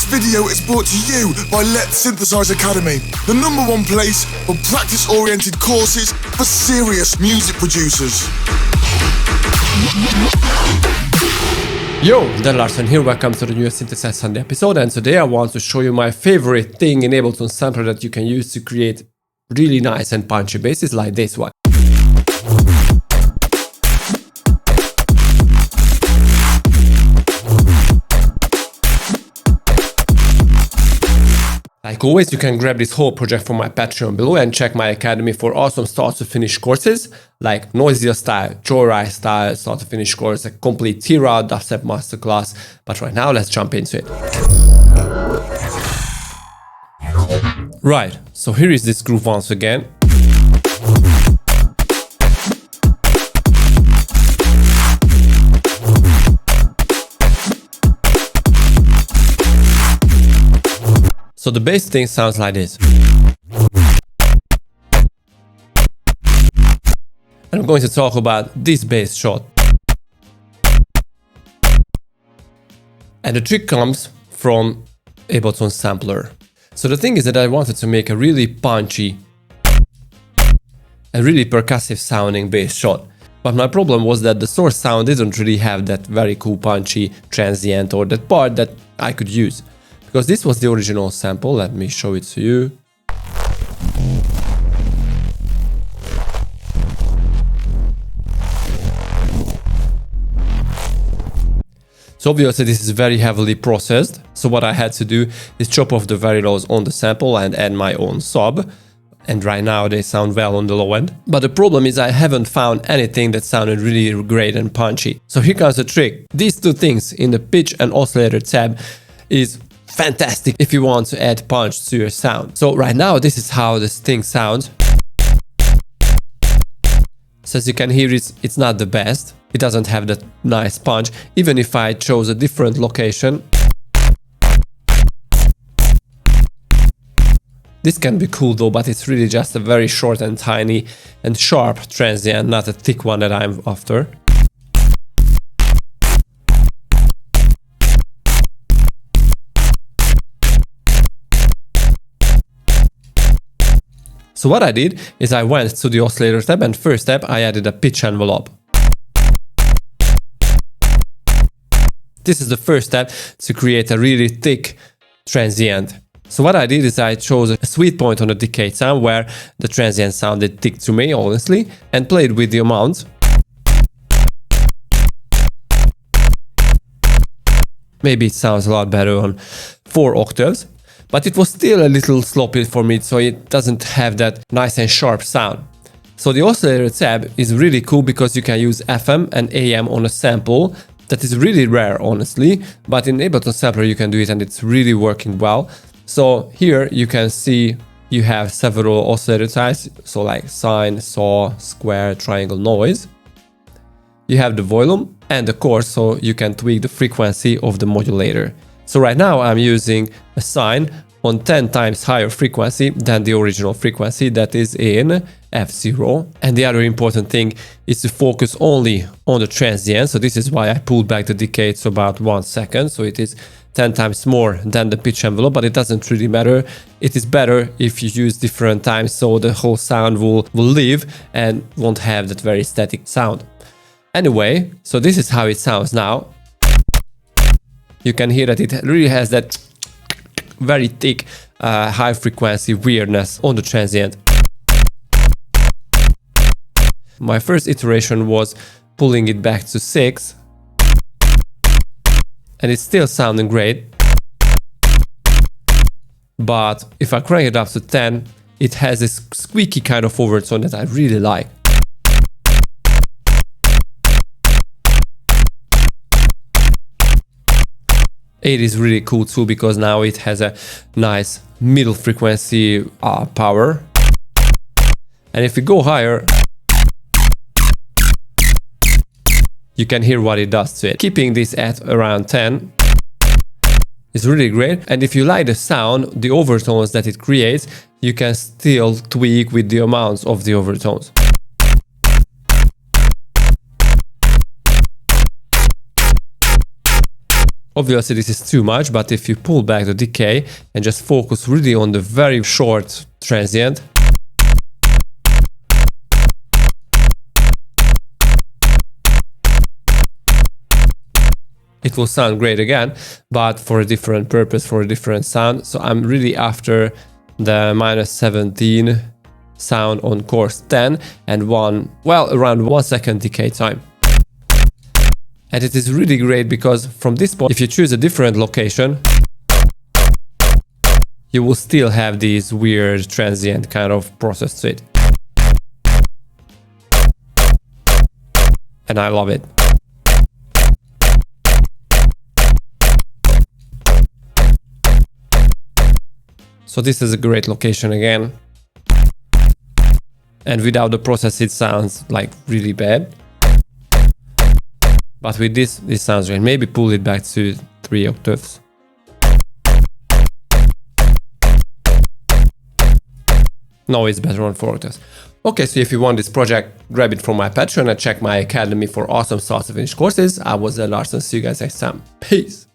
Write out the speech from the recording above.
video is brought to you by Letsynthesize Academy, the #1 place for practice-oriented courses for serious music producers. Yo, Dan Larson here, welcome to the new Synthesize Sunday episode, and today I want to show you my favorite thing in Ableton sampler that you can use to create really nice and punchy basses like this one. Like always, you can grab this whole project from my Patreon below and check my academy for awesome start to finish courses like Noisia style, Joyride style, start to finish course, a complete Tira, dubstep masterclass. But right now, let's jump into it. Right, so here is this groove once again. So the bass thing sounds like this. And I'm going to talk about this bass shot. And the trick comes from Ableton sampler. So the thing is that I wanted to make a really punchy and really percussive sounding bass shot. But my problem was that the source sound didn't really have that very cool punchy transient or that part that I could use. Because this was the original sample, let me show it to you. So obviously this is very heavily processed, so what I had to do is chop off the very lows on the sample and add my own sub. And right now they sound well on the low end. But the problem is I haven't found anything that sounded really great and punchy. So here comes the trick. These two things in the pitch and oscillator tab is fantastic if you want to add punch to your sound. So right now this is how this thing sounds. So as you can hear, it's not the best. It doesn't have that nice punch. Even if I chose a different location, this can be cool though, but it's really just a very short and tiny and sharp transient, not a thick one that I'm after. So what I did is I went to the oscillator tab, and first step I added a pitch envelope. This is the first step to create a really thick transient. So what I did is I chose a sweet point on the decay sound where the transient sounded thick to me, honestly, and played with the amount. Maybe it sounds a lot better on 4 octaves. But it was still a little sloppy for me, so it doesn't have that nice and sharp sound. So the oscillator tab is really cool because you can use FM and AM on a sample. That is really rare, honestly, but in Ableton sampler you can do it and it's really working well. So here you can see you have several oscillator types, so like sine, saw, square, triangle, noise. You have the volume and the chord, so you can tweak the frequency of the modulator. So right now I'm using a sine on 10 times higher frequency than the original frequency, that is in F0. And the other important thing is to focus only on the transient. So this is why I pulled back the decay to about 1 second. So it is 10 times more than the pitch envelope, but it doesn't really matter. It is better if you use different times, so the whole sound will live and won't have that very static sound. Anyway, so this is how it sounds now. You can hear that it really has that very thick, high frequency weirdness on the transient. My first iteration was pulling it back to 6, and it's still sounding great. But if I crank it up to 10, it has this squeaky kind of overtone that I really like. It is really cool too because now it has a nice middle frequency power. And if we go higher, you can hear what it does to it. Keeping this at around 10 is really great. And if you like the sound, the overtones that it creates, you can still tweak with the amounts of the overtones. Obviously this is too much, but if you pull back the decay and just focus really on the very short transient, it will sound great again, but for a different purpose, for a different sound. So I'm really after the -17 sound on course 10 and around 1 second decay time. And it is really great because from this point, if you choose a different location, you will still have these weird transient kind of process to it. And I love it. So this is a great location again. And without the process it sounds like really bad. But with this sounds great. Maybe pull it back to 3 octaves. No, it's better on 4 octaves. Okay, so if you want this project, grab it from my Patreon and check my academy for awesome start to finish courses. I was Larsen. See you guys next time. Peace!